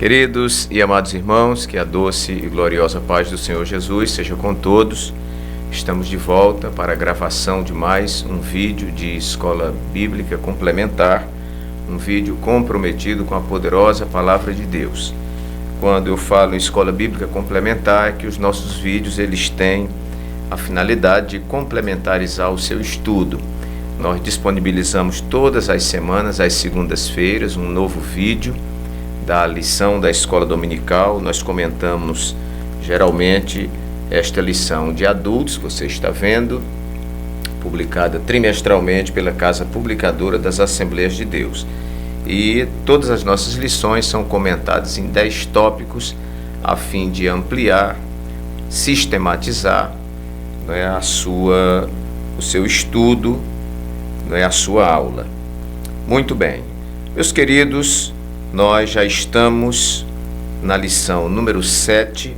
Queridos e amados irmãos, que a doce e gloriosa paz do Senhor Jesus seja com todos. Estamos de volta para a gravação de mais um vídeo de Escola Bíblica Complementar, um vídeo comprometido com a poderosa Palavra de Deus. Quando eu falo em Escola Bíblica Complementar, é que os nossos vídeos eles têm a finalidade de complementarizar o seu estudo. Nós disponibilizamos todas as semanas, às segundas-feiras, um novo vídeo da lição da escola dominical. Nós comentamos geralmente esta lição de adultos, você está vendo, publicada trimestralmente pela Casa Publicadora das Assembleias de Deus. E todas as nossas lições são comentadas em 10 tópicos, a fim de ampliar, sistematizar, o seu estudo, a sua aula. Muito bem, meus queridos, nós já estamos na lição número 7,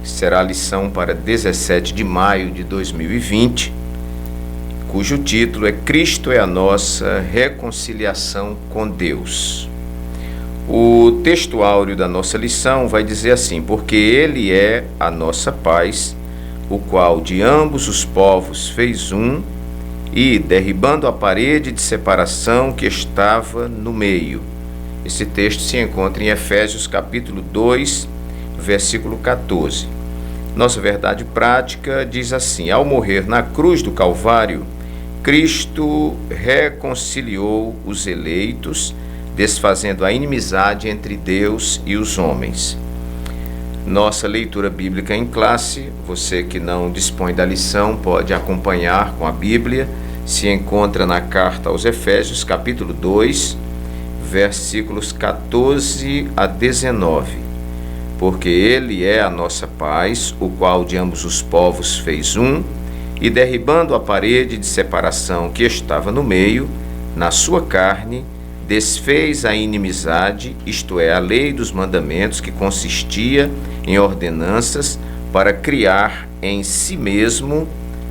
que será a lição para 17 de maio de 2020, cujo título é Cristo é a nossa reconciliação com Deus. O texto áureo da nossa lição vai dizer assim: porque Ele é a nossa paz, o qual de ambos os povos fez um, e derribando a parede de separação que estava no meio. Esse texto se encontra em Efésios capítulo 2, versículo 14. Nossa verdade prática diz assim: ao morrer na cruz do Calvário, Cristo reconciliou os eleitos, desfazendo a inimizade entre Deus e os homens. Nossa leitura bíblica em classe, você que não dispõe da lição pode acompanhar com a Bíblia, se encontra na carta aos Efésios capítulo 2, versículos 14 a 19. Porque Ele é a nossa paz, o qual de ambos os povos fez um, e derribando a parede de separação que estava no meio, na sua carne, desfez a inimizade, isto é, a lei dos mandamentos, que consistia em ordenanças, para criar em si mesmo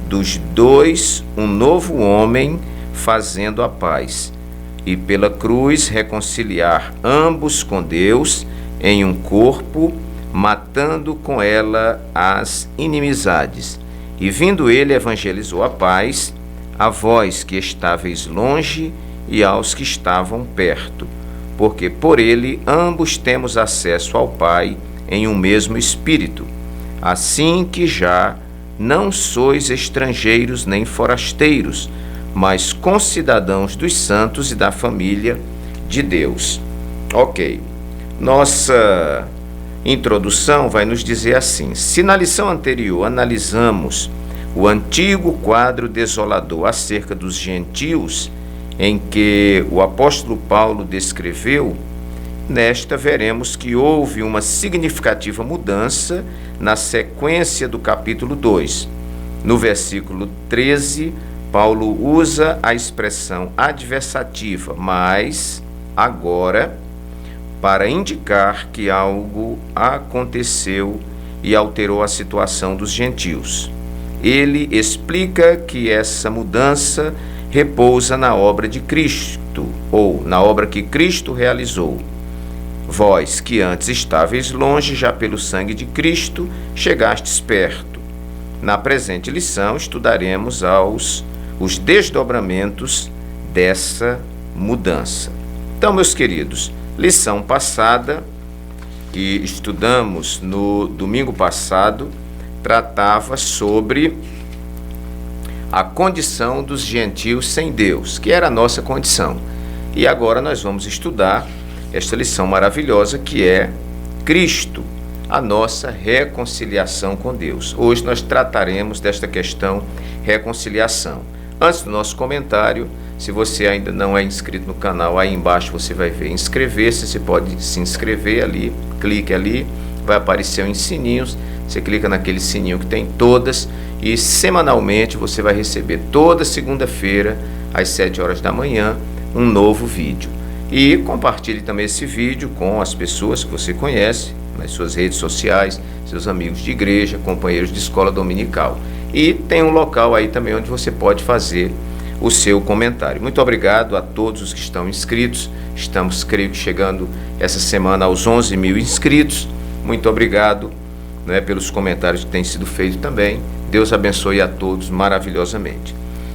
dos dois um novo homem, fazendo a paz, e pela cruz reconciliar ambos com Deus em um corpo, matando com ela as inimizades. E vindo ele, evangelizou a paz a vós que estáveis longe e aos que estavam perto, porque por ele ambos temos acesso ao Pai em um mesmo Espírito. Assim que já não sois estrangeiros nem forasteiros, mas concidadãos dos santos e da família de Deus. Ok, nossa introdução vai nos dizer assim: se na lição anterior analisamos o antigo quadro desolador acerca dos gentios, em que o apóstolo Paulo descreveu, nesta veremos que houve uma significativa mudança na sequência do capítulo 2. No versículo 13, Paulo usa a expressão adversativa, mas agora, para indicar que algo aconteceu e alterou a situação dos gentios. Ele explica que essa mudança repousa na obra de Cristo, ou na obra que Cristo realizou. Vós, que antes estáveis longe, já pelo sangue de Cristo chegastes perto. Na presente lição estudaremos os desdobramentos dessa mudança. Então, meus queridos, lição passada, que estudamos no domingo passado, tratava sobre a condição dos gentios sem Deus, que era a nossa condição. E agora nós vamos estudar esta lição maravilhosa que é Cristo, a nossa reconciliação com Deus. Hoje nós trataremos desta questão reconciliação. Antes do nosso comentário, se você ainda não é inscrito no canal, aí embaixo você vai ver inscrever-se, você pode se inscrever ali, clique ali, vai aparecer uns sininhos, você clica naquele sininho que tem todas, e semanalmente você vai receber toda segunda-feira, às 7 horas da manhã, um novo vídeo. E compartilhe também esse vídeo com as pessoas que você conhece, nas suas redes sociais, seus amigos de igreja, companheiros de escola dominical. E tem um local aí também onde você pode fazer o seu comentário. Muito obrigado a todos os que estão inscritos. Estamos, creio que, chegando essa semana aos 11 mil inscritos. Muito obrigado, né, pelos comentários que têm sido feitos também. Deus abençoe a todos maravilhosamente.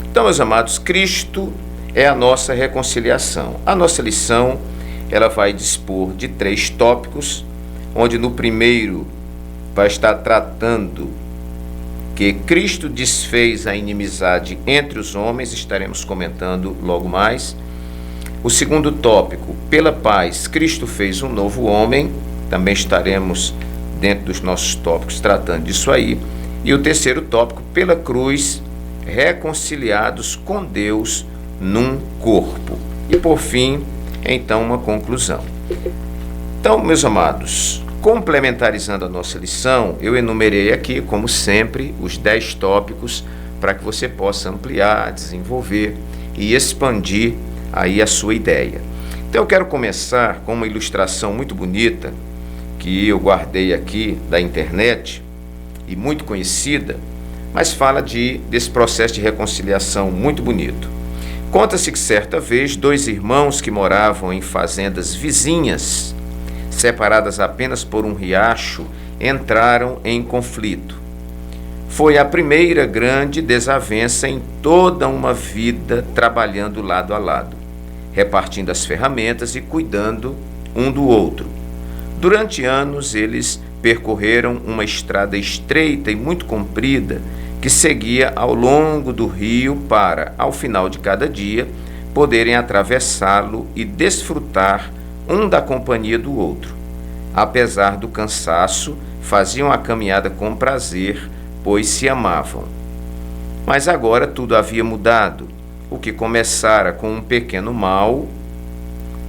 Então, meus amados, Cristo é a nossa reconciliação. A nossa lição, ela vai dispor de 3 tópicos, onde no primeiro vai estar tratando que Cristo desfez a inimizade entre os homens, estaremos comentando logo mais. O segundo tópico, pela paz, Cristo fez um novo homem, também estaremos dentro dos nossos tópicos tratando disso aí. E o terceiro tópico, pela cruz, reconciliados com Deus num corpo. E por fim, então, uma conclusão. Então, meus amados, complementarizando a nossa lição, eu enumerei aqui, como sempre, os 10 tópicos para que você possa ampliar, desenvolver e expandir aí a sua ideia. Então eu quero começar com uma ilustração muito bonita que eu guardei aqui da internet e muito conhecida, mas fala desse processo de reconciliação muito bonito. Conta-se que certa vez 2 irmãos que moravam em fazendas vizinhas, separadas apenas por um riacho, entraram em conflito. Foi a primeira grande desavença em toda uma vida trabalhando lado a lado, repartindo as ferramentas e cuidando um do outro. Durante anos, eles percorreram uma estrada estreita e muito comprida que seguia ao longo do rio para, ao final de cada dia, poderem atravessá-lo e desfrutar um da companhia do outro. Apesar do cansaço, faziam a caminhada com prazer, pois se amavam. Mas agora tudo havia mudado. O que começara com um pequeno mal,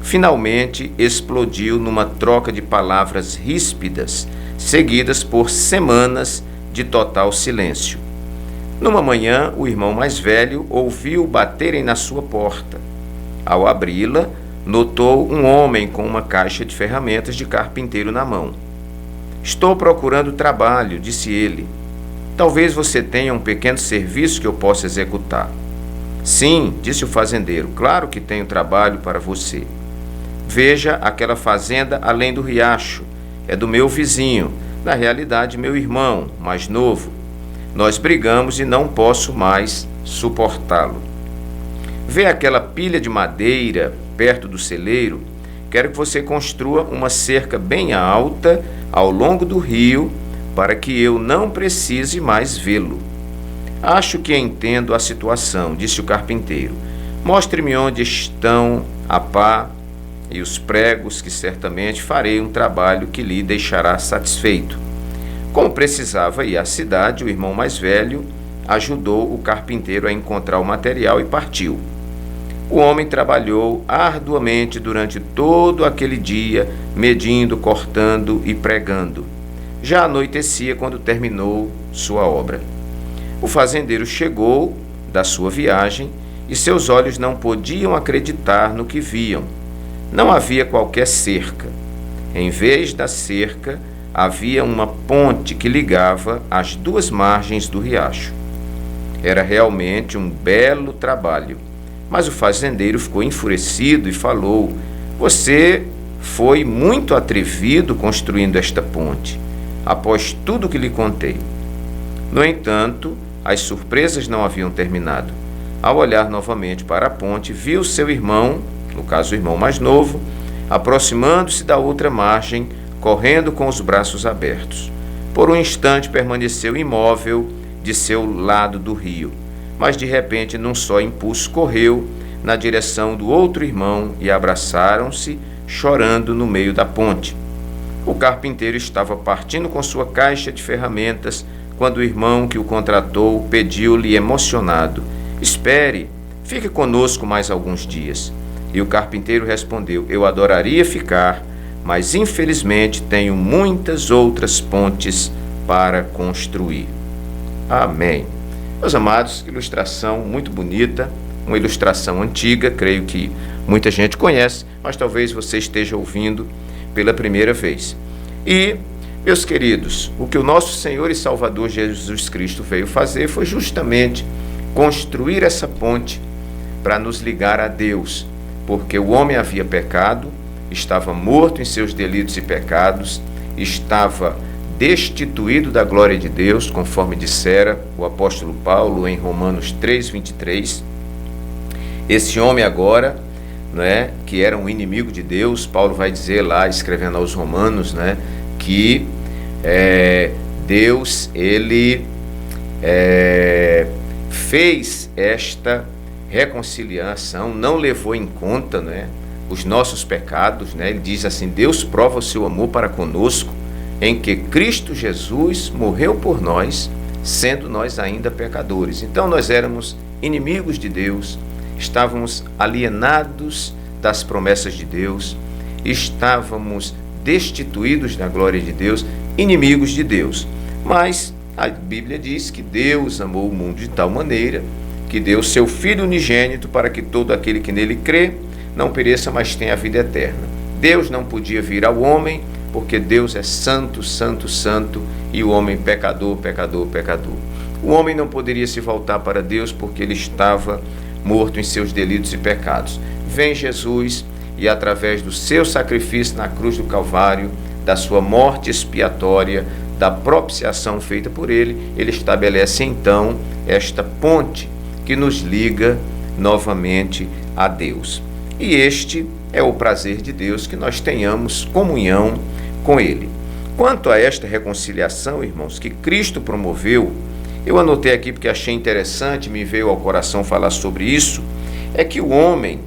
finalmente explodiu numa troca de palavras ríspidas, seguidas por semanas de total silêncio. Numa manhã, o irmão mais velho ouviu baterem na sua porta. Ao abri-la, notou um homem com uma caixa de ferramentas de carpinteiro na mão. "Estou procurando trabalho", disse ele. "Talvez você tenha um pequeno serviço que eu possa executar." "Sim", disse o fazendeiro, "claro que tenho trabalho para você. Veja aquela fazenda além do riacho. É do meu vizinho, na realidade meu irmão, mais novo. Nós brigamos e não posso mais suportá-lo. Vê aquela pilha de madeira perto do celeiro? Quero que você construa uma cerca bem alta ao longo do rio para que eu não precise mais vê-lo." "Acho que entendo a situação", disse o carpinteiro. "Mostre-me onde estão a pá e os pregos, que certamente farei um trabalho que lhe deixará satisfeito." Como precisava ir à cidade, o irmão mais velho ajudou o carpinteiro a encontrar o material e partiu. O homem trabalhou arduamente durante todo aquele dia, medindo, cortando e pregando. Já anoitecia quando terminou sua obra. O fazendeiro chegou da sua viagem e seus olhos não podiam acreditar no que viam. Não havia qualquer cerca. Em vez da cerca, havia uma ponte que ligava as 2 margens do riacho. Era realmente um belo trabalho, mas o fazendeiro ficou enfurecido e falou: "Você foi muito atrevido construindo esta ponte, após tudo que lhe contei." No entanto, as surpresas não haviam terminado. Ao olhar novamente para a ponte, viu seu irmão, no caso o irmão mais novo, aproximando-se da outra margem, correndo com os braços abertos. Por um instante permaneceu imóvel de seu lado do rio, mas de repente, num só impulso, correu na direção do outro irmão e abraçaram-se, chorando no meio da ponte. O carpinteiro estava partindo com sua caixa de ferramentas quando o irmão que o contratou pediu-lhe emocionado: "Espere, fique conosco mais alguns dias." E o carpinteiro respondeu: "Eu adoraria ficar, mas infelizmente tenho muitas outras pontes para construir." Amém. Meus amados, ilustração muito bonita, uma ilustração antiga, creio que muita gente conhece, mas talvez você esteja ouvindo pela primeira vez. E, meus queridos, o que o nosso Senhor e Salvador Jesus Cristo veio fazer foi justamente construir essa ponte para nos ligar a Deus, porque o homem havia pecado, estava morto em seus delitos e pecados, estava destituído da glória de Deus, conforme dissera o apóstolo Paulo em Romanos 3:23. Esse homem agora, que era um inimigo de Deus, Paulo vai dizer lá, escrevendo aos Romanos, que Deus, ele fez esta reconciliação, não levou em conta os nossos pecados, Ele diz assim: Deus prova o seu amor para conosco, em que Cristo Jesus morreu por nós, sendo nós ainda pecadores. Então nós éramos inimigos de Deus, estávamos alienados das promessas de Deus, estávamos destituídos da glória de Deus, inimigos de Deus. Mas a Bíblia diz que Deus amou o mundo de tal maneira que deu seu Filho unigênito para que todo aquele que nele crê não pereça, mas tenha a vida eterna. Deus não podia vir ao homem, porque Deus é santo, santo, santo, e o homem pecador, pecador, pecador. O homem não poderia se voltar para Deus, porque ele estava morto em seus delitos e pecados. Vem Jesus e, através do seu sacrifício na cruz do Calvário, da sua morte expiatória, da propiciação feita por ele, ele estabelece então esta ponte que nos liga novamente a Deus. E este é o prazer de Deus, que nós tenhamos comunhão com Ele. Quanto a esta reconciliação, irmãos, que Cristo promoveu, eu anotei aqui porque achei interessante, me veio ao coração falar sobre isso, é que o homem,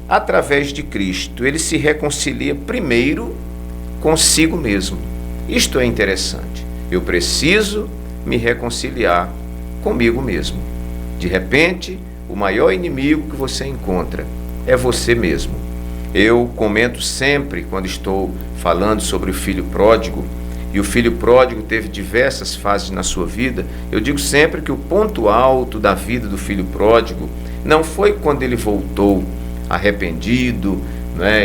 através de Cristo, ele se reconcilia primeiro consigo mesmo. Isto é interessante. Eu preciso me reconciliar comigo mesmo. De repente, o maior inimigo que você encontra é você mesmo. Eu comento sempre, quando estou falando sobre o filho pródigo, e o filho pródigo teve diversas fases na sua vida, eu digo sempre que o ponto alto da vida do filho pródigo não foi quando ele voltou arrependido,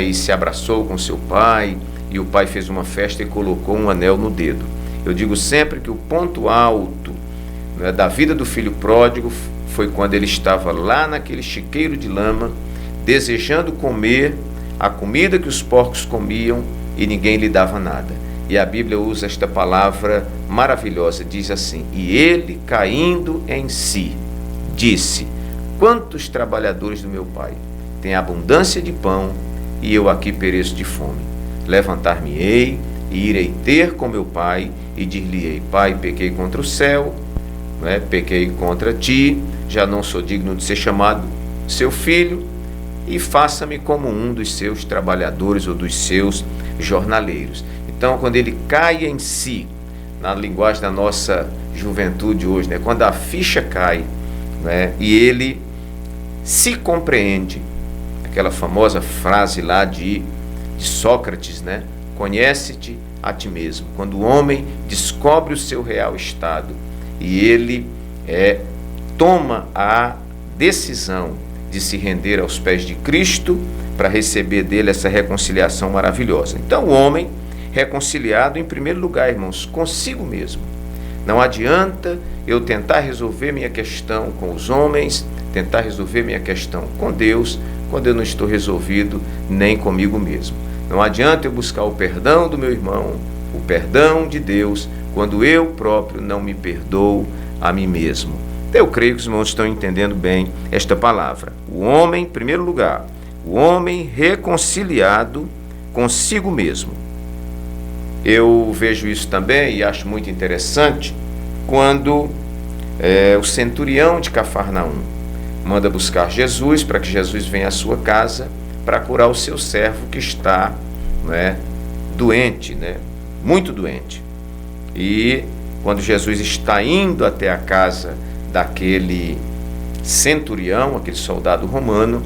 e se abraçou com seu pai, e o pai fez uma festa e colocou um anel no dedo. Eu digo sempre que o ponto alto da vida do filho pródigo foi quando ele estava lá naquele chiqueiro de lama, desejando comer a comida que os porcos comiam e ninguém lhe dava nada. E a Bíblia usa esta palavra maravilhosa, diz assim: e ele, caindo em si, disse: quantos trabalhadores do meu pai têm abundância de pão e eu aqui pereço de fome? Levantar-me-ei e irei ter com meu pai e dir-lhe-ei: pai, pequei contra o céu, pequei contra ti, já não sou digno de ser chamado seu filho, e faça-me como um dos seus trabalhadores ou dos seus jornaleiros. Então, quando ele cai em si, na linguagem da nossa juventude hoje, quando a ficha cai, e ele se compreende, aquela famosa frase lá de Sócrates, conhece-te a ti mesmo. Quando o homem descobre o seu real estado e ele toma a decisão de se render aos pés de Cristo para receber dele essa reconciliação maravilhosa. Então, o homem reconciliado, em primeiro lugar, irmãos, consigo mesmo. Não adianta eu tentar resolver minha questão com os homens, tentar resolver minha questão com Deus, quando eu não estou resolvido nem comigo mesmo. Não adianta eu buscar o perdão do meu irmão, o perdão de Deus, quando eu próprio não me perdoo a mim mesmo. Eu creio que os irmãos estão entendendo bem esta palavra. O homem, em primeiro lugar, o homem reconciliado consigo mesmo. Eu vejo isso também e acho muito interessante quando o centurião de Cafarnaum manda buscar Jesus para que Jesus venha à sua casa para curar o seu servo que está doente, muito doente. E quando Jesus está indo até a casa daquele centurião, aquele soldado romano,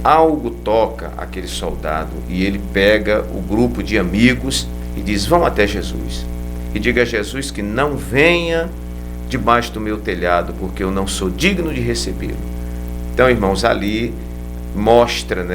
algo toca aquele soldado e ele pega o grupo de amigos e diz: vão até Jesus e diga a Jesus que não venha debaixo do meu telhado, porque eu não sou digno de recebê-lo. Então, irmãos, ali mostra,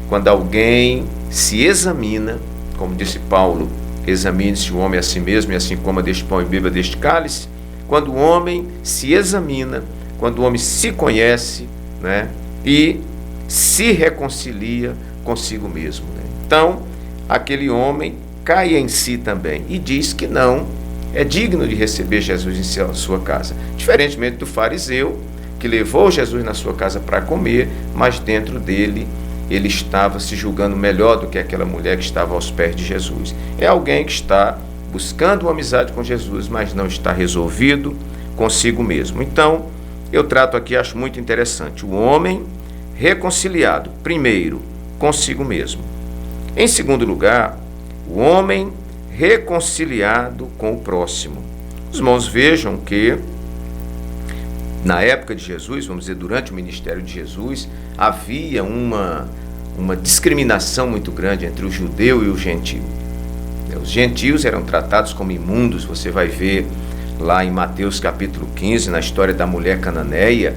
quando alguém se examina, como disse Paulo: examine-se o homem a si mesmo, e assim coma deste pão e beba deste cálice. Quando o homem se examina, quando o homem se conhece, né, e se reconcilia consigo mesmo, né? Então, aquele homem cai em si também e diz que não é digno de receber Jesus em sua casa. Diferentemente do fariseu, que levou Jesus na sua casa para comer, mas dentro dele ele estava se julgando melhor do que aquela mulher que estava aos pés de Jesus. É alguém que está buscando uma amizade com Jesus, mas não está resolvido consigo mesmo. Então, eu trato aqui, acho muito interessante, o homem reconciliado, primeiro, consigo mesmo. Em segundo lugar, o homem reconciliado com o próximo. Os irmãos vejam que, na época de Jesus, vamos dizer, durante o ministério de Jesus, havia uma discriminação muito grande entre o judeu e o gentio. Os gentios eram tratados como imundos. Você vai ver lá em Mateus capítulo 15, na história da mulher cananeia,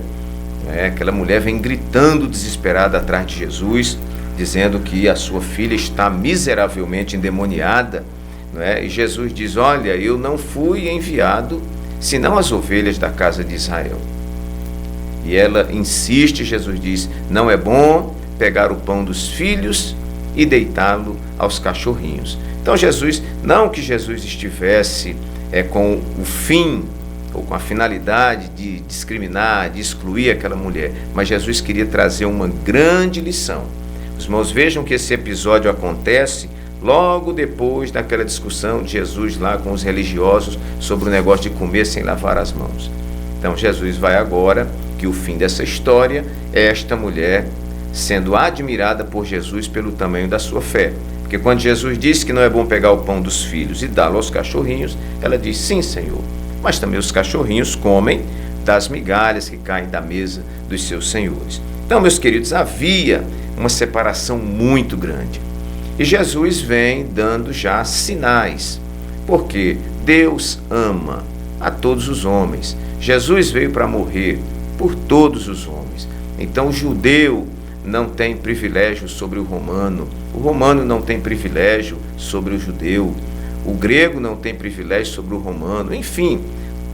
aquela mulher vem gritando desesperada atrás de Jesus, dizendo que a sua filha está miseravelmente endemoniada, e Jesus diz: olha, eu não fui enviado senão as ovelhas da casa de Israel. E ela insiste, Jesus diz: não é bom pegar o pão dos filhos e deitá-lo aos cachorrinhos. Então Jesus, não que Jesus estivesse com o fim ou com a finalidade de discriminar, de excluir aquela mulher, mas Jesus queria trazer uma grande lição. Os irmãos vejam que esse episódio acontece logo depois daquela discussão de Jesus lá com os religiosos sobre o negócio de comer sem lavar as mãos. Então Jesus vai agora, que o fim dessa história é esta mulher sendo admirada por Jesus pelo tamanho da sua fé. Porque quando Jesus disse que não é bom pegar o pão dos filhos e dá-lo aos cachorrinhos, ela diz: sim, Senhor, mas também os cachorrinhos comem das migalhas que caem da mesa dos seus senhores. Então, meus queridos, havia uma separação muito grande. E Jesus vem dando já sinais, porque Deus ama a todos os homens. Jesus veio para morrer por todos os homens. Então, o judeu não tem privilégio sobre o romano não tem privilégio sobre o judeu, o grego não tem privilégio sobre o romano, enfim,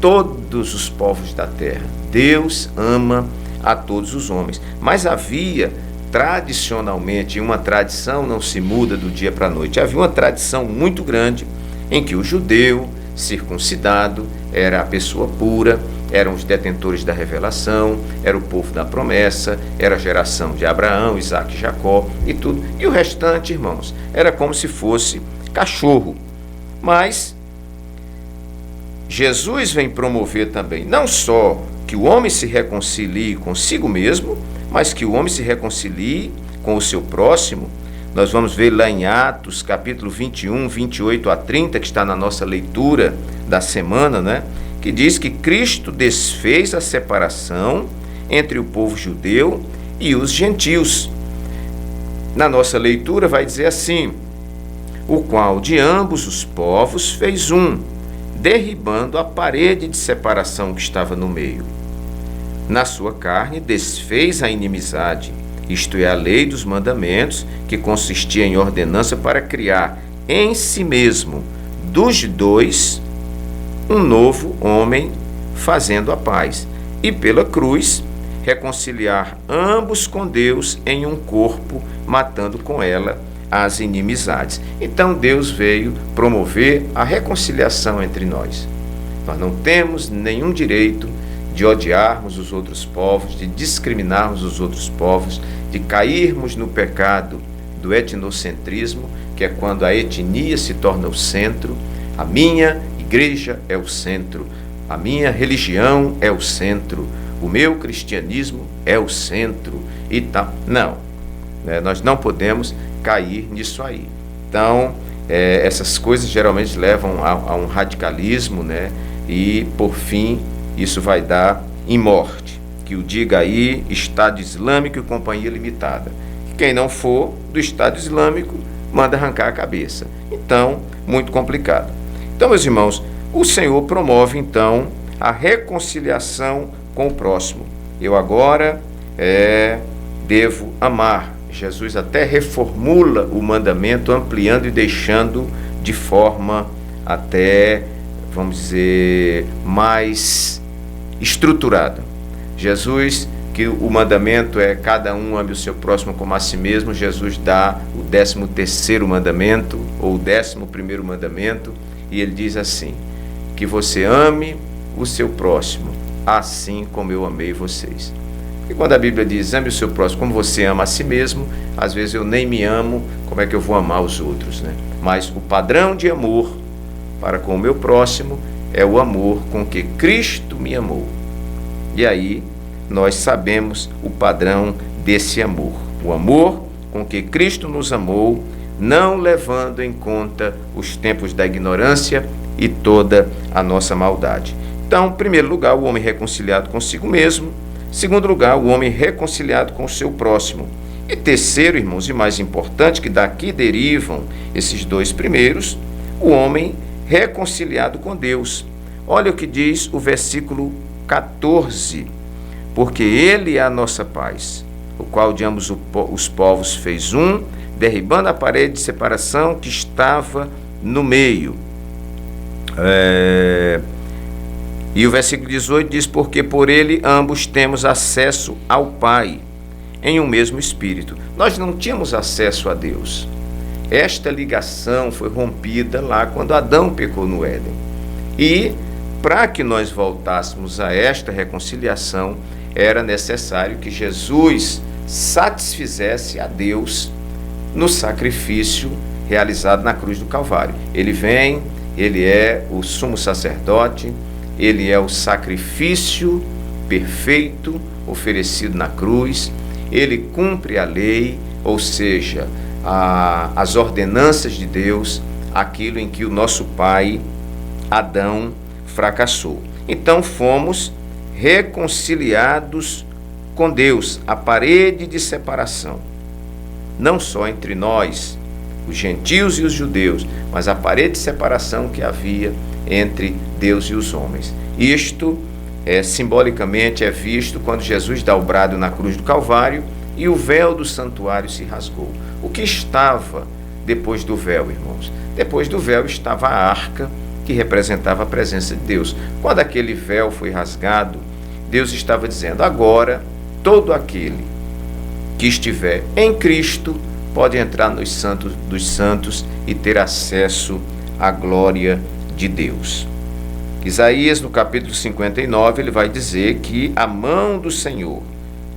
todos os povos da terra. Deus ama a todos os homens. Mas havia tradicionalmente, uma tradição não se muda do dia para a noite, havia uma tradição muito grande em que o judeu circuncidado era a pessoa pura, eram os detentores da revelação, era o povo da promessa, era a geração de Abraão, Isaque e Jacó e tudo. E o restante, irmãos, era como se fosse cachorro. Mas Jesus vem promover também, não só que o homem se reconcilie consigo mesmo, mas que o homem se reconcilie com o seu próximo. Nós vamos ver lá em Atos, capítulo 21, 28 a 30, que está na nossa leitura da semana, que diz que Cristo desfez a separação entre o povo judeu e os gentios. Na nossa leitura vai dizer assim: o qual de ambos os povos fez um, derribando a parede de separação que estava no meio. Na sua carne desfez a inimizade, isto é, a lei dos mandamentos, que consistia em ordenança para criar em si mesmo dos dois um novo homem, fazendo a paz, e pela cruz reconciliar ambos com Deus em um corpo, matando com ela as inimizades. Então Deus veio promover a reconciliação entre nós. Nós não temos nenhum direito de odiarmos os outros povos, de discriminarmos os outros povos, de cairmos no pecado do etnocentrismo, que é quando a etnia se torna o centro. A minha igreja é o centro, a minha religião é o centro, o meu cristianismo é o centro e tal. Não, nós não podemos cair nisso aí. Então, essas coisas geralmente levam a um radicalismo, e por fim isso vai dar em morte. Que o diga aí Estado Islâmico e Companhia Limitada. Quem não for do Estado Islâmico manda arrancar a cabeça. Então, muito complicado. Então, meus irmãos, o Senhor promove então a reconciliação com o próximo. Eu agora devo amar. Jesus até reformula o mandamento, ampliando e deixando de forma até, vamos dizer, mais estruturada. Jesus, que o mandamento é cada um ame o seu próximo como a si mesmo, Jesus dá o 13º mandamento, ou o 11º mandamento, e ele diz assim, que você ame o seu próximo, assim como eu amei vocês. E quando a Bíblia diz, ame o seu próximo como você ama a si mesmo, às vezes eu nem me amo, como é que eu vou amar os outros, né? Mas o padrão de amor para com o meu próximo é o amor com que Cristo me amou. E aí nós sabemos o padrão desse amor. O amor com que Cristo nos amou, não levando em conta os tempos da ignorância e toda a nossa maldade. Então, em primeiro lugar, o homem reconciliado consigo mesmo. Em segundo lugar, o homem reconciliado com o seu próximo. E terceiro, irmãos, e mais importante, que daqui derivam esses dois primeiros, o homem reconciliado com Deus. Olha o que diz o versículo 14. Porque ele é a nossa paz, o qual de ambos os povos fez um, derribando a parede de separação que estava no meio. E o versículo 18 diz, porque por ele ambos temos acesso ao Pai, em um mesmo Espírito. Nós não tínhamos acesso a Deus. Esta ligação foi rompida lá quando Adão pecou no Éden. E para que nós voltássemos a esta reconciliação, era necessário que Jesus satisfizesse a Deus no sacrifício realizado na cruz do Calvário. Ele vem, ele é o sumo sacerdote, ele é o sacrifício perfeito oferecido na cruz, ele cumpre a lei, ou seja, as ordenanças de Deus, aquilo em que o nosso pai Adão fracassou. Então fomos reconciliados com Deus, a parede de separação, não só entre nós, os gentios e os judeus, mas a parede de separação que havia entre Deus e os homens. Isto simbolicamente é visto quando Jesus dá o brado na cruz do Calvário e o véu do santuário se rasgou. O que estava depois do véu, irmãos? Depois do véu estava a arca, que representava a presença de Deus. Quando aquele véu foi rasgado, Deus estava dizendo, agora todo aquele que estiver em Cristo pode entrar nos santos dos santos e ter acesso à glória de Deus. Isaías, no capítulo 59, ele vai dizer que a mão do Senhor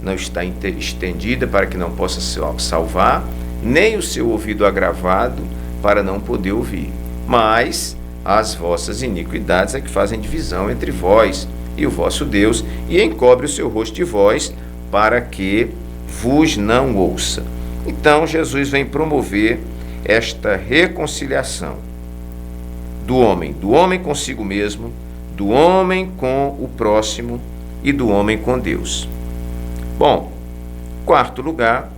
não está estendida para que não possa salvar, nem o seu ouvido agravado para não poder ouvir, mas as vossas iniquidades é que fazem divisão entre vós e o vosso Deus, e encobre o seu rosto de vós, para que vos não ouça. Então Jesus vem promover esta reconciliação do homem consigo mesmo, do homem com o próximo e do homem com Deus. Bom, quarto lugar,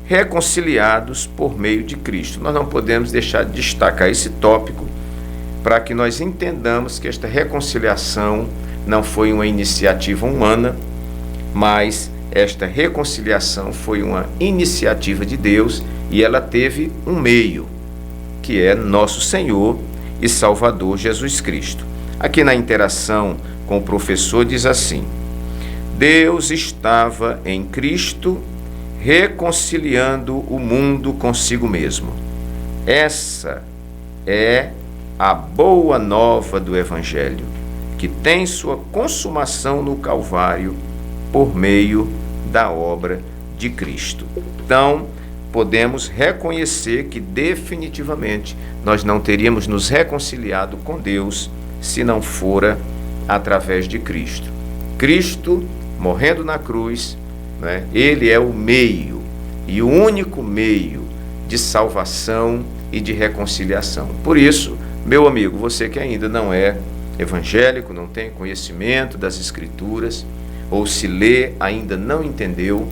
reconciliados por meio de Cristo. Nós não podemos deixar de destacar esse tópico para que nós entendamos que esta reconciliação não foi uma iniciativa humana, mas esta reconciliação foi uma iniciativa de Deus e ela teve um meio, que é nosso Senhor e Salvador Jesus Cristo. Aqui na interação com o professor diz assim: Deus estava em Cristo reconciliando o mundo consigo mesmo. Essa é a boa nova do Evangelho, que tem sua consumação no Calvário por meio da obra de Cristo. Então, podemos reconhecer que definitivamente nós não teríamos nos reconciliado com Deus se não fora através de Cristo. Cristo, morrendo na cruz, né, ele é o meio e o único meio de salvação e de reconciliação. Por isso, meu amigo, você que ainda não é evangélico, não tem conhecimento das Escrituras, ou se lê, ainda não entendeu,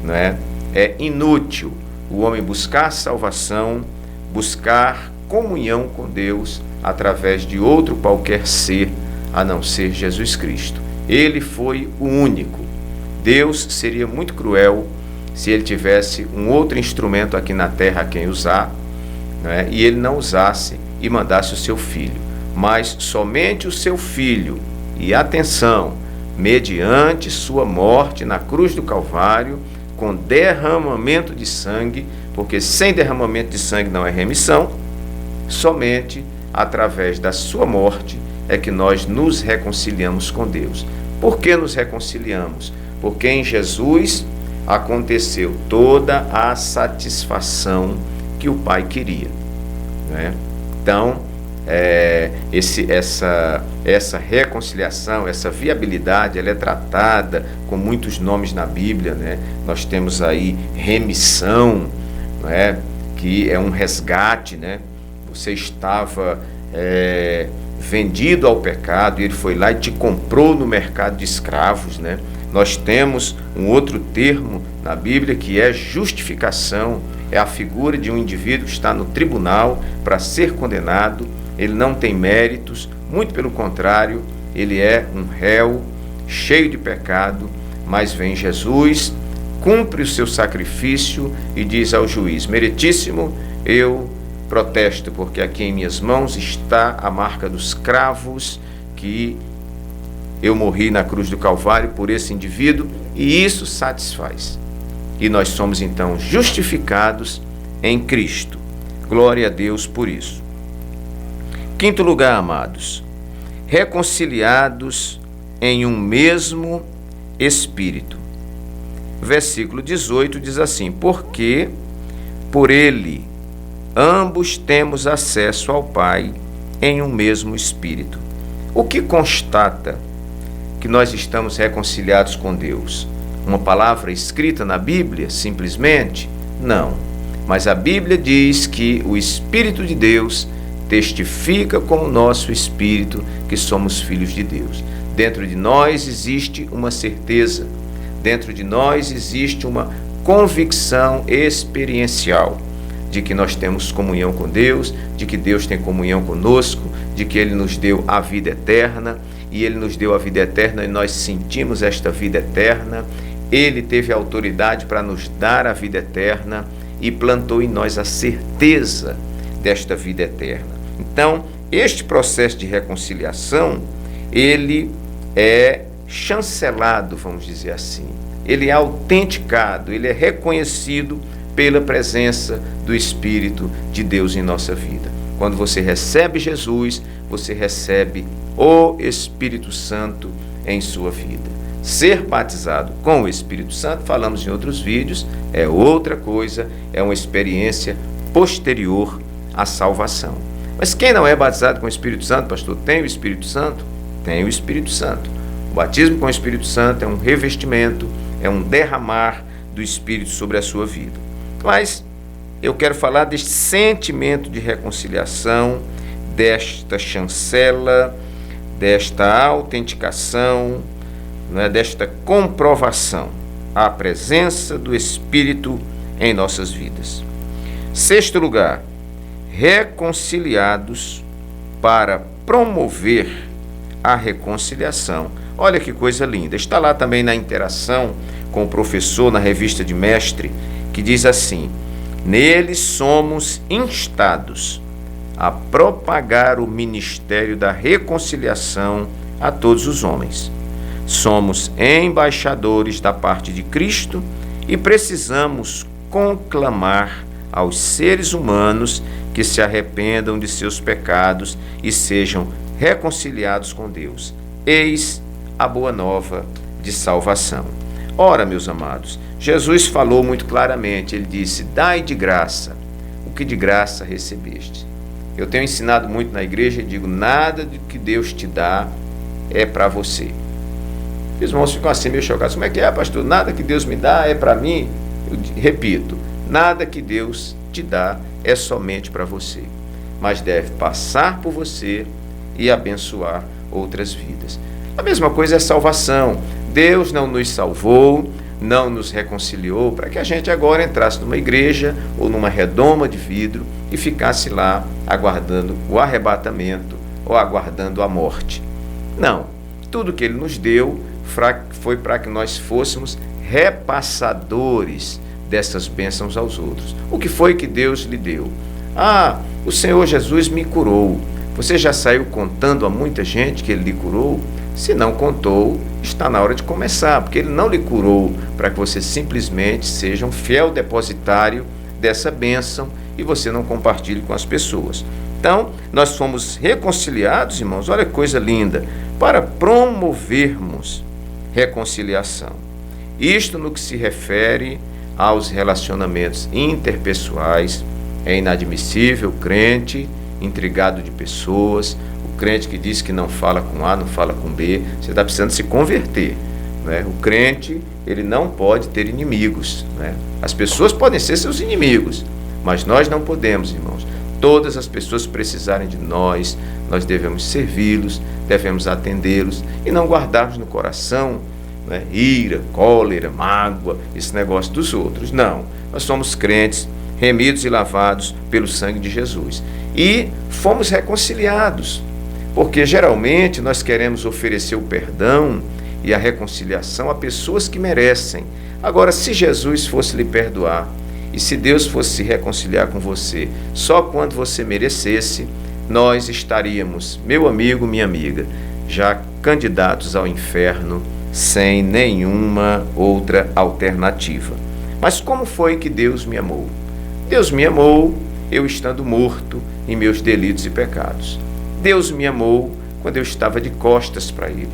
né, é inútil o homem buscar salvação, buscar comunhão com Deus através de outro qualquer ser, a não ser Jesus Cristo. Ele foi o único. Deus seria muito cruel se ele tivesse um outro instrumento aqui na terra a quem usar, né, e ele não usasse e mandasse o seu filho. Mas somente o seu filho, e atenção, mediante sua morte na cruz do Calvário, com derramamento de sangue, porque sem derramamento de sangue não é remissão, somente através da sua morte é que nós nos reconciliamos com Deus. Por que nos reconciliamos? Porque em Jesus aconteceu toda a satisfação que o Pai queria, né? Então, essa reconciliação, essa viabilidade, ela é tratada com muitos nomes na Bíblia, né? Nós temos aí remissão, né? Que é um resgate, né? Você estava vendido ao pecado e ele foi lá e te comprou no mercado de escravos, né? Nós temos um outro termo na Bíblia que é justificação, é a figura de um indivíduo que está no tribunal para ser condenado, ele não tem méritos, muito pelo contrário, ele é um réu cheio de pecado, mas vem Jesus, cumpre o seu sacrifício e diz ao juiz: meritíssimo, eu protesto, porque aqui em minhas mãos está a marca dos cravos que eu morri na cruz do Calvário por esse indivíduo, e isso satisfaz. E nós somos então justificados em Cristo. Glória a Deus por isso. Quinto lugar, amados, reconciliados em um mesmo Espírito. Versículo 18 diz assim: porque por ele ambos temos acesso ao Pai em um mesmo Espírito. O que constata que nós estamos reconciliados com Deus? Uma palavra escrita na Bíblia, simplesmente? Não. Mas a Bíblia diz que o Espírito de Deus testifica com o nosso espírito que somos filhos de Deus. Dentro de nós existe uma certeza, dentro de nós existe uma convicção experiencial de que nós temos comunhão com Deus, de que Deus tem comunhão conosco, de que Ele nos deu a vida eterna, e Ele nos deu a vida eterna e nós sentimos esta vida eterna. Ele teve autoridade para nos dar a vida eterna e plantou em nós a certeza desta vida eterna. Então, este processo de reconciliação, ele é chancelado, vamos dizer assim. Ele é autenticado, ele é reconhecido pela presença do Espírito de Deus em nossa vida. Quando você recebe Jesus, você recebe o Espírito Santo em sua vida. Ser batizado com o Espírito Santo, falamos em outros vídeos, é outra coisa, é uma experiência posterior à salvação. Mas quem não é batizado com o Espírito Santo, pastor, tem o Espírito Santo? Tem o Espírito Santo. O batismo com o Espírito Santo é um revestimento, é um derramar do Espírito sobre a sua vida. Mas eu quero falar deste sentimento de reconciliação, desta chancela, desta autenticação, desta comprovação, a presença do Espírito em nossas vidas. Sexto lugar, reconciliados para promover a reconciliação. Olha que coisa linda, está lá também na interação com o professor na revista de mestre, que diz assim: neles somos instados a propagar o ministério da reconciliação a todos os homens. Somos embaixadores da parte de Cristo e precisamos conclamar aos seres humanos que se arrependam de seus pecados e sejam reconciliados com Deus. Eis a boa nova de salvação. Ora, meus amados, Jesus falou muito claramente, ele disse: dai de graça o que de graça recebeste. Eu tenho ensinado muito na igreja e digo: nada do que Deus te dá é para você. Os irmãos ficam assim meio chocados: como é que é, pastor? Nada que Deus me dá é para mim? Eu repito, nada que Deus te dá é somente para você, mas deve passar por você e abençoar outras vidas. A mesma coisa é salvação. Deus não nos salvou, não nos reconciliou para que a gente agora entrasse numa igreja ou numa redoma de vidro e ficasse lá aguardando o arrebatamento ou aguardando a morte. Não, tudo que Ele nos deu foi para que nós fôssemos repassadores dessas bênçãos aos outros. O que foi que Deus lhe deu? O Senhor Jesus me curou. Você já saiu contando a muita gente que Ele lhe curou? Se não contou, está na hora de começar, porque Ele não lhe curou para que você simplesmente seja um fiel depositário dessa bênção e você não compartilhe com as pessoas. Então, nós fomos reconciliados, irmãos, olha que coisa linda, para promovermos reconciliação. Isto no que se refere aos relacionamentos interpessoais. É inadmissível o crente intrigado de pessoas, o crente que diz que não fala com A, não fala com B. Você está precisando se converter, né? O crente, ele não pode ter inimigos, né? As pessoas podem ser seus inimigos, mas nós não podemos, irmãos. Todas as pessoas precisarem de nós, nós devemos servi-los, devemos atendê-los e não guardarmos no coração, né, ira, cólera, mágoa, esse negócio dos outros. Não, nós somos crentes, remidos e lavados pelo sangue de Jesus. E fomos reconciliados, porque geralmente nós queremos oferecer o perdão e a reconciliação a pessoas que merecem. Agora, se Jesus fosse lhe perdoar, e se Deus fosse se reconciliar com você só quando você merecesse, nós estaríamos, meu amigo, minha amiga, já candidatos ao inferno sem nenhuma outra alternativa. Mas como foi que Deus me amou? Deus me amou eu estando morto em meus delitos e pecados. Deus me amou quando eu estava de costas para Ele.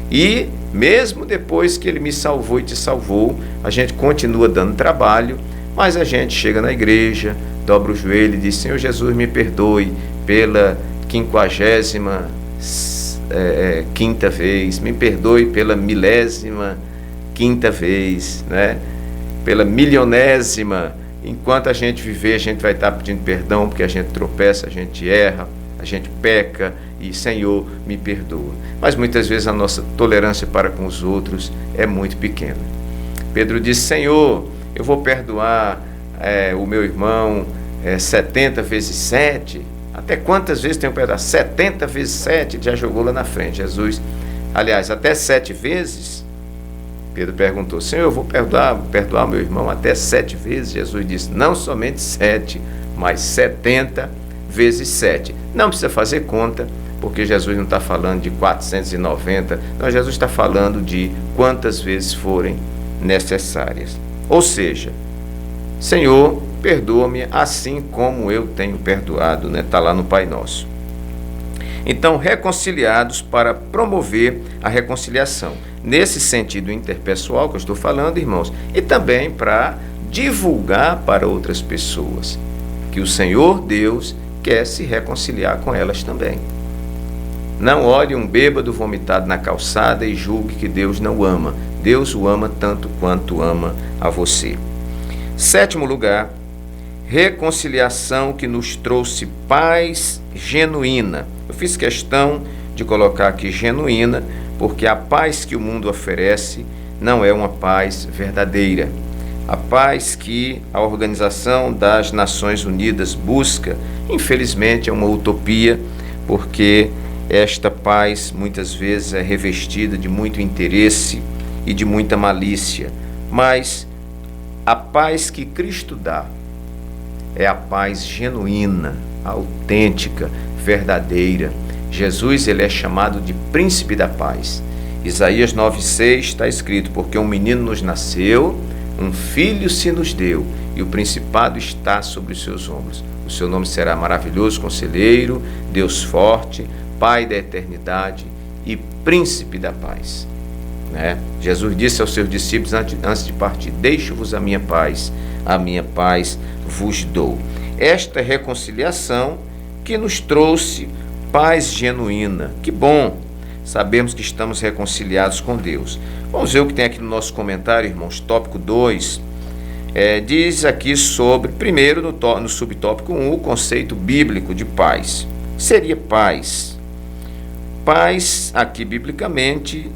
E mesmo depois que Ele me salvou e te salvou, a gente continua dando trabalho, mas a gente chega na igreja, dobra o joelho e diz: Senhor Jesus, me perdoe pela 50ª quinta vez, me perdoe pela 1000ª vez, né? Pela 1.000ª. Enquanto a gente viver, a gente vai estar pedindo perdão, porque a gente tropeça, a gente erra, a gente peca, e Senhor, me perdoa. Mas muitas vezes a nossa tolerância para com os outros é muito pequena. Pedro disse: Senhor, eu vou perdoar o meu irmão 70 vezes 7. Até quantas vezes tenho perdoado? 70 vezes 7, já jogou lá na frente. Jesus, aliás, até 7 vezes. Pedro perguntou: Senhor, eu vou perdoar meu irmão até 7 vezes? Jesus disse: não somente 7, mas 70 vezes 7. Não precisa fazer conta, porque Jesus não está falando de 490. Não, Jesus está falando de quantas vezes forem necessárias. Ou seja, Senhor, perdoa-me assim como eu tenho perdoado, né? Está lá no Pai Nosso. Então, reconciliados para promover a reconciliação. Nesse sentido interpessoal que eu estou falando, irmãos, e também para divulgar para outras pessoas que o Senhor Deus quer se reconciliar com elas também. Não olhe um bêbado vomitado na calçada e julgue que Deus não o ama. Deus o ama tanto quanto ama a você. 7º lugar, reconciliação que nos trouxe paz genuína. Eu fiz questão de colocar aqui genuína, porque a paz que o mundo oferece não é uma paz verdadeira. A paz que a Organização das Nações Unidas busca, infelizmente, é uma utopia, porque esta paz muitas vezes é revestida de muito interesse e de muita malícia. Mas a paz que Cristo dá é a paz genuína, autêntica, verdadeira. Jesus, ele é chamado de príncipe da paz. Isaías 9,6 está escrito: porque um menino nos nasceu, um filho se nos deu, e o principado está sobre os seus ombros. O seu nome será maravilhoso conselheiro, Deus forte, Pai da eternidade e príncipe da paz. Né? Jesus disse aos seus discípulos antes de partir: deixo-vos a minha paz vos dou. Esta reconciliação que nos trouxe paz genuína. Que bom sabemos que estamos reconciliados com Deus. Vamos ver o que tem aqui no nosso comentário, irmãos. Tópico 2 diz aqui sobre, primeiro no subtópico 1, o conceito bíblico de paz. Seria paz. Paz, aqui biblicamente,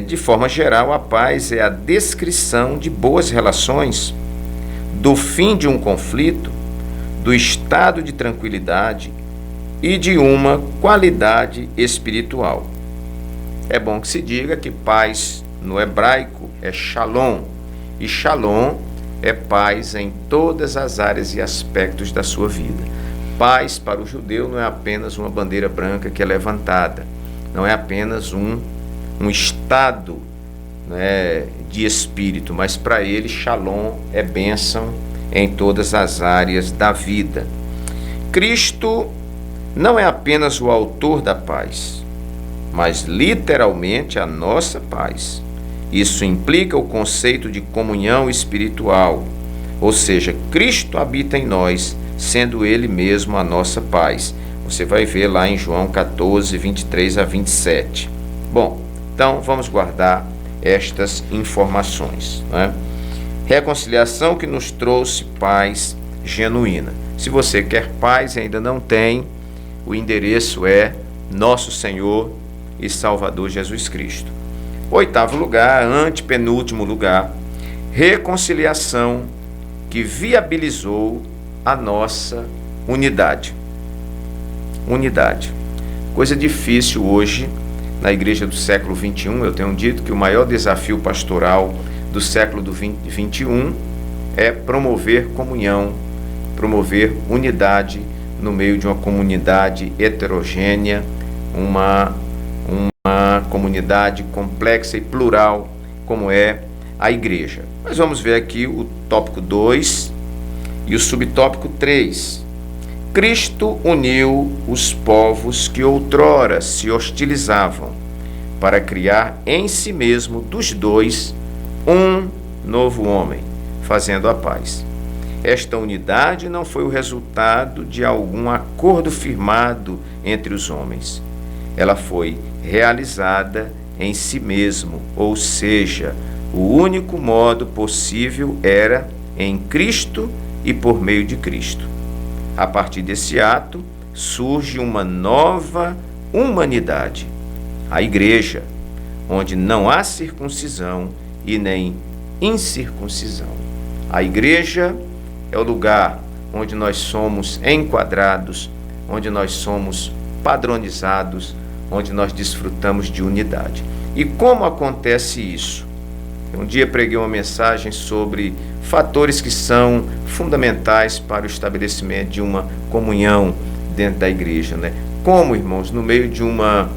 de forma geral, a paz é a descrição de boas relações, do fim de um conflito, do estado de tranquilidade e de uma qualidade espiritual. É bom que se diga que paz no hebraico é shalom, e shalom é paz em todas as áreas e aspectos da sua vida. Paz para o judeu não é apenas uma bandeira branca que é levantada. não é apenas um estado, né, de espírito, mas para ele Shalom é bênção em todas as áreas da vida. Cristo não é apenas o autor da paz, mas literalmente a nossa paz. Isso implica o conceito de comunhão espiritual, ou seja, Cristo habita em nós, sendo Ele mesmo a nossa paz. Você vai ver lá em João 14, 23 a 27. Bom, então vamos guardar estas informações, né? Reconciliação que nos trouxe paz genuína. Se você quer paz e ainda não tem, o endereço é Nosso Senhor e Salvador Jesus Cristo. 8º lugar, antepenúltimo lugar, reconciliação que viabilizou a nossa unidade. Unidade. Coisa difícil hoje na igreja do século XXI. Eu tenho dito que o maior desafio pastoral do século XXI é promover comunhão, promover unidade no meio de uma comunidade heterogênea, uma comunidade complexa e plural, como é a igreja. Mas vamos ver aqui o tópico 2 e o subtópico 3. Cristo uniu os povos que outrora se hostilizavam para criar em si mesmo dos dois um novo homem, fazendo a paz. Esta unidade não foi o resultado de algum acordo firmado entre os homens. Ela foi realizada em si mesmo, ou seja, o único modo possível era em Cristo e por meio de Cristo. A partir desse ato, surge uma nova humanidade, a igreja, onde não há circuncisão e nem incircuncisão. A igreja é o lugar onde nós somos enquadrados, onde nós somos padronizados, onde nós desfrutamos de unidade. E como acontece isso? Um dia preguei uma mensagem sobre fatores que são fundamentais para o estabelecimento de uma comunhão dentro da igreja, né? Como, irmãos, no meio de uma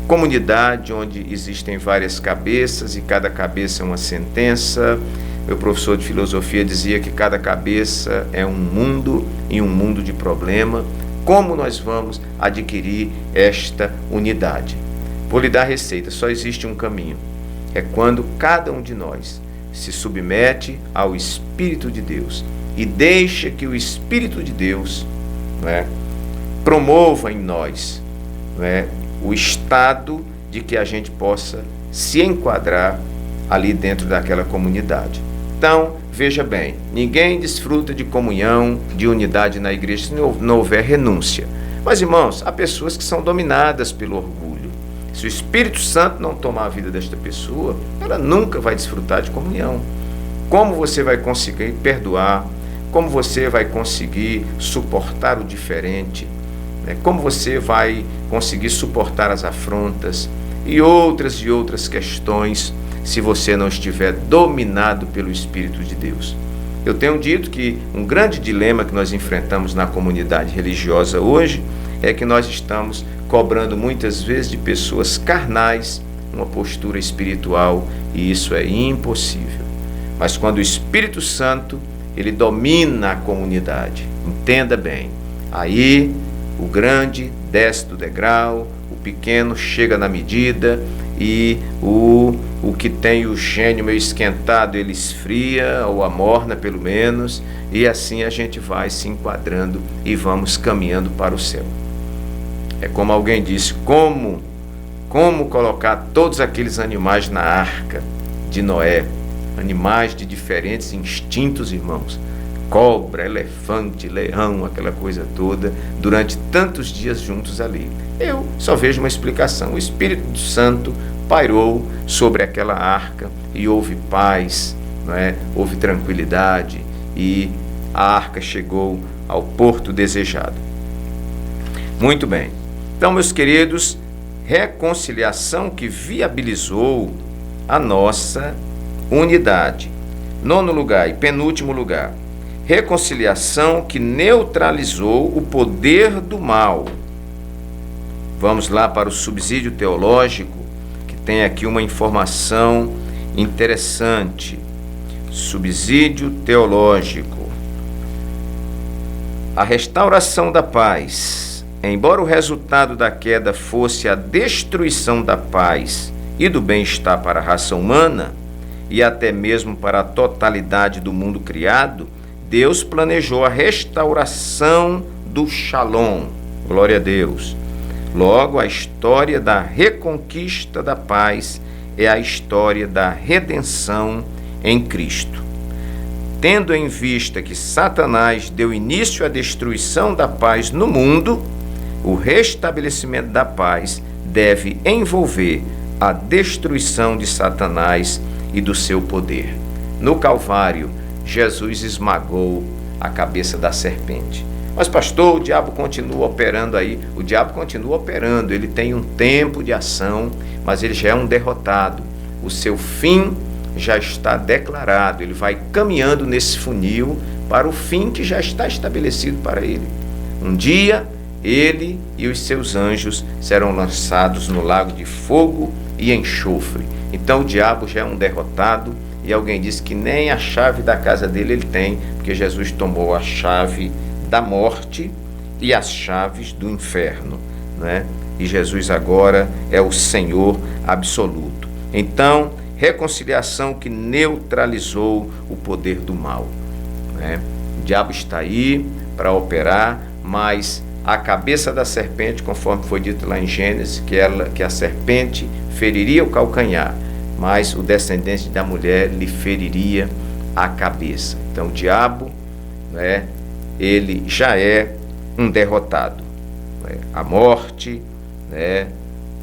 comunidade onde existem várias cabeças e cada cabeça é uma sentença. Meu professor de filosofia dizia que cada cabeça é um mundo e um mundo de problema. Como nós vamos adquirir esta unidade? Vou lhe dar a receita, só existe um caminho. É quando cada um de nós se submete ao Espírito de Deus e deixa que o Espírito de Deus, promova em nós, o estado de que a gente possa se enquadrar ali dentro daquela comunidade. Então, veja bem, ninguém desfruta de comunhão, de unidade na igreja se não houver renúncia. Mas, irmãos, há pessoas que são dominadas pelo orgulho. Se o Espírito Santo não tomar a vida desta pessoa, ela nunca vai desfrutar de comunhão. Como você vai conseguir perdoar? Como você vai conseguir suportar o diferente? Como você vai conseguir suportar as afrontas e outras questões se você não estiver dominado pelo Espírito de Deus? Eu tenho dito que um grande dilema que nós enfrentamos na comunidade religiosa hoje é que nós estamos cobrando muitas vezes de pessoas carnais uma postura espiritual, e isso é impossível. Mas quando o Espírito Santo, ele domina a comunidade, entenda bem, aí o grande desce do degrau, o pequeno chega na medida e o que tem o gênio meio esquentado ele esfria ou amorna pelo menos, e assim a gente vai se enquadrando e vamos caminhando para o céu. É como alguém disse, como colocar todos aqueles animais na arca de Noé, animais de diferentes instintos, irmãos, cobra, elefante, leão, aquela coisa toda, durante tantos dias juntos ali. Eu só vejo uma explicação. O Espírito Santo pairou sobre aquela arca e houve paz, houve tranquilidade e a arca chegou ao porto desejado. Muito bem. Então, meus queridos, reconciliação que viabilizou a nossa unidade. 9º lugar e penúltimo lugar, reconciliação que neutralizou o poder do mal. Vamos lá para o subsídio teológico, que tem aqui uma informação interessante. Subsídio teológico. A restauração da paz, embora o resultado da queda fosse a destruição da paz e do bem-estar para a raça humana, e até mesmo para a totalidade do mundo criado, Deus planejou a restauração do Shalom. Glória a Deus. Logo, a história da reconquista da paz é a história da redenção em Cristo. Tendo em vista que Satanás deu início à destruição da paz no mundo, o restabelecimento da paz deve envolver a destruição de Satanás e do seu poder. No Calvário, Jesus esmagou a cabeça da serpente. Mas, pastor, o diabo continua operando aí. O diabo continua operando, ele tem um tempo de ação, mas ele já é um derrotado. O seu fim já está declarado, ele vai caminhando nesse funil para o fim que já está estabelecido para ele. Um dia, ele e os seus anjos serão lançados no lago de fogo e enxofre. Então o diabo já é um derrotado, e alguém disse que nem a chave da casa dele ele tem, porque Jesus tomou a chave da morte e as chaves do inferno, né? E Jesus agora é o Senhor absoluto. Então, reconciliação que neutralizou o poder do mal, né? O diabo está aí para operar, mas a cabeça da serpente, conforme foi dito lá em Gênesis, que a serpente feriria o calcanhar, mas o descendente da mulher lhe feriria a cabeça. Então o diabo, né, ele já é um derrotado, né? A morte, né,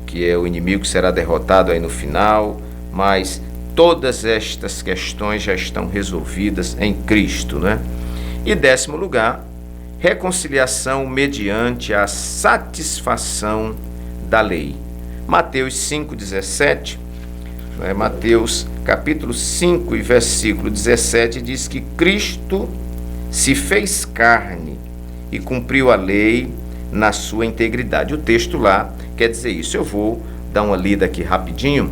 que é o inimigo que será derrotado aí no final, mas todas estas questões já estão resolvidas em Cristo, né? E 10º lugar, reconciliação mediante a satisfação da lei. Mateus 5,17, né? Mateus capítulo 5 e versículo 17 diz que Cristo se fez carne e cumpriu a lei na sua integridade. O texto lá quer dizer isso. Eu vou dar uma lida aqui rapidinho.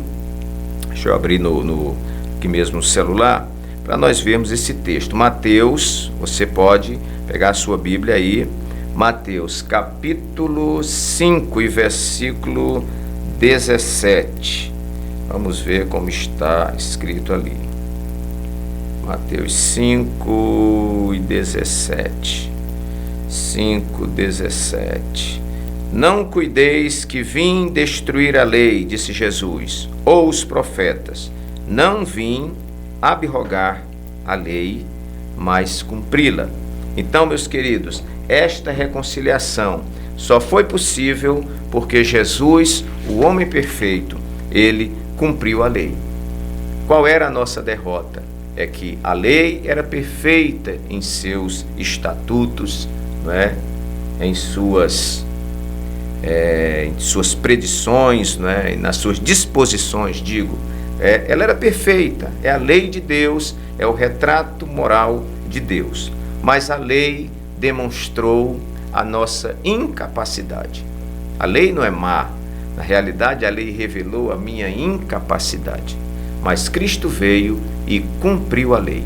Deixa eu abrir aqui mesmo no celular, para nós vermos esse texto. Mateus, você pode pegar a sua Bíblia aí, Mateus capítulo 5 e versículo 17. Vamos ver como está escrito ali. Mateus 5 e 17. 5:17. Não cuideis que vim destruir a lei, disse Jesus, ou os profetas. Não vim abrogar a lei, mas cumpri-la. Então, meus queridos, esta reconciliação só foi possível porque Jesus, o homem perfeito, ele cumpriu a lei. Qual era a nossa derrota? É que a lei era perfeita em seus estatutos, não é? Em suas predições, né? Nas suas disposições, ela era perfeita, é a lei de Deus, é o retrato moral de Deus. Mas a lei demonstrou a nossa incapacidade. A lei não é má, na realidade a lei revelou a minha incapacidade. Mas Cristo veio e cumpriu a lei.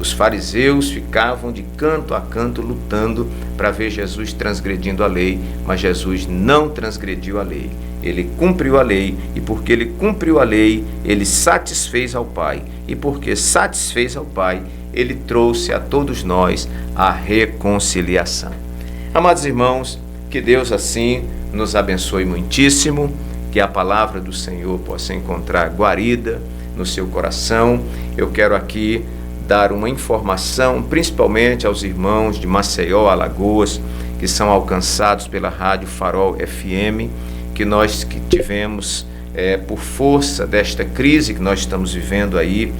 Os fariseus ficavam de canto a canto lutando para ver Jesus transgredindo a lei, mas Jesus não transgrediu a lei. Ele cumpriu a lei, e porque ele cumpriu a lei, ele satisfez ao Pai. E porque satisfez ao Pai, ele trouxe a todos nós a reconciliação. Amados irmãos, que Deus assim nos abençoe muitíssimo, que a palavra do Senhor possa encontrar guarida no seu coração. Eu quero aqui dar uma informação, principalmente aos irmãos de Maceió, Alagoas, que são alcançados pela Rádio Farol FM, que nós que tivemos, por força desta crise que nós estamos vivendo aí,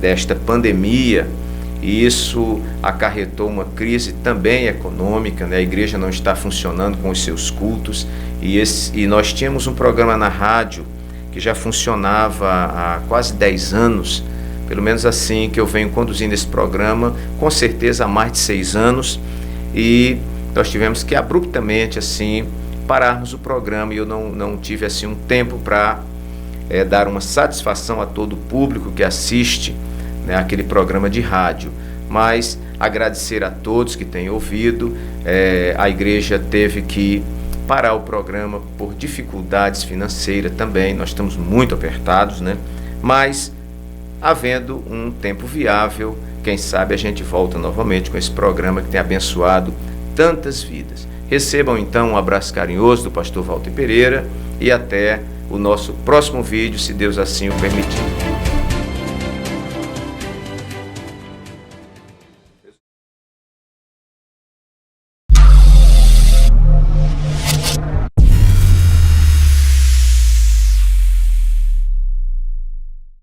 desta pandemia, e isso acarretou uma crise também econômica, né? A igreja não está funcionando com os seus cultos, e nós tínhamos um programa na rádio que já funcionava há quase 10 anos, pelo menos assim que eu venho conduzindo esse programa, com certeza há mais de 6 anos, e nós tivemos que abruptamente assim pararmos o programa e eu não tive assim um tempo para dar uma satisfação a todo o público que assiste, né, aquele programa de rádio. Mas agradecer a todos que têm ouvido. A igreja teve que parar o programa por dificuldades financeiras também, nós estamos muito apertados, né? Mas, havendo um tempo viável, quem sabe a gente volta novamente com esse programa que tem abençoado tantas vidas. Recebam então um abraço carinhoso do pastor Walter Pereira e até o nosso próximo vídeo, se Deus assim o permitir.